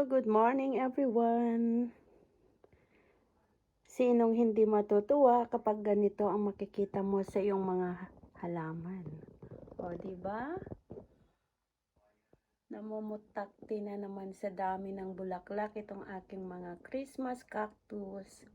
Hello, good morning everyone. Sinong hindi matutuwa kapag ganito ang makikita mo sa iyong mga halaman? O, di ba? Namumutakti na naman sa dami ng bulaklak itong aking mga Christmas cactus.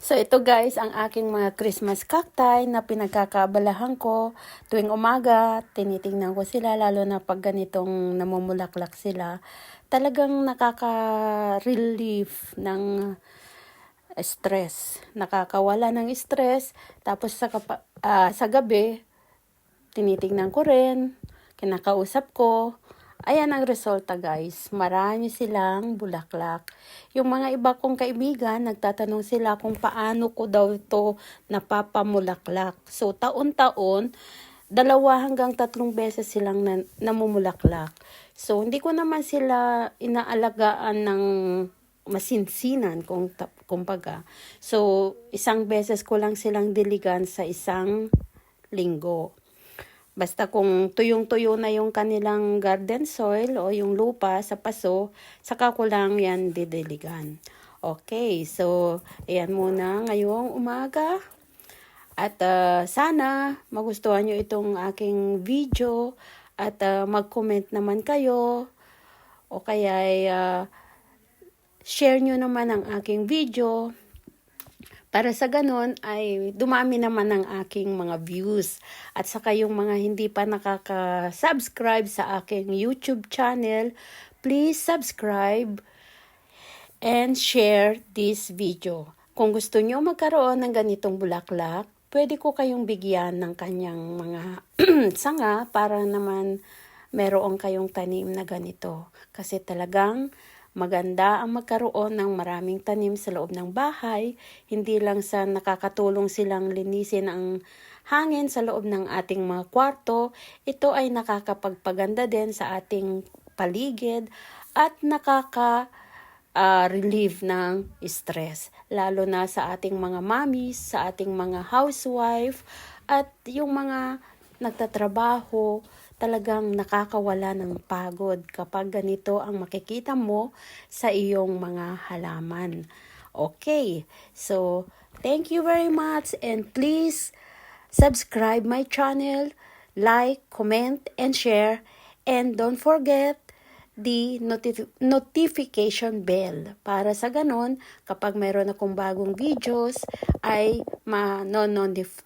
So ito guys, ang aking mga Christmas cacti na pinagkakabalahan ko tuwing umaga. Tinitingnan ko sila lalo na pag ganitong namumulaklak sila. Talagang nakaka-relief ng stress. Nakakawala ng stress. Tapos sa gabi, tinitingnan ko rin, kinakausap ko. Ayan ang resulta guys. Marami silang bulaklak. Yung mga iba kong kaibigan, nagtatanong sila kung paano ko daw ito napapamulaklak. So taon-taon, 2 hanggang 3 beses silang namumulaklak. So hindi ko naman sila inaalagaan ng masinsinan kumbaga. So 1 beses ko lang silang diligan sa 1 linggo. Basta kung tuyong-tuyo na yung kanilang garden soil o yung lupa sa paso, saka ko lang yan didiligan. Okay, so ayan muna ngayong umaga. At sana magustuhan nyo itong aking video at mag-comment naman kayo o kaya share nyo naman ang aking video. Para sa ganon ay dumami naman ang aking mga views. At saka yung mga hindi pa nakaka-subscribe sa aking YouTube channel, please subscribe and share this video. Kung gusto nyo magkaroon ng ganitong bulaklak, pwede ko kayong bigyan ng kanyang mga sanga para naman meron kayong tanim na ganito. Kasi talagang maganda ang magkaroon ng maraming tanim sa loob ng bahay, hindi lang sa nakakatulong silang linisin ang hangin sa loob ng ating mga kwarto, ito ay nakakapagpaganda din sa ating paligid at relieve ng stress, lalo na sa ating mga mommies, sa ating mga housewife, at yung mga nagtatrabaho, talagang nakakawala ng pagod kapag ganito ang makikita mo sa iyong mga halaman. Okay, so thank you very much and please subscribe my channel, like, comment, and share, and don't forget the notification bell para sa ganon kapag mayroon akong bagong videos ay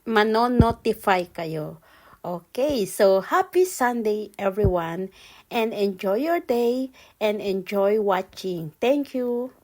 manonotify kayo. Okay, so happy Sunday everyone and enjoy your day and enjoy watching. Thank you.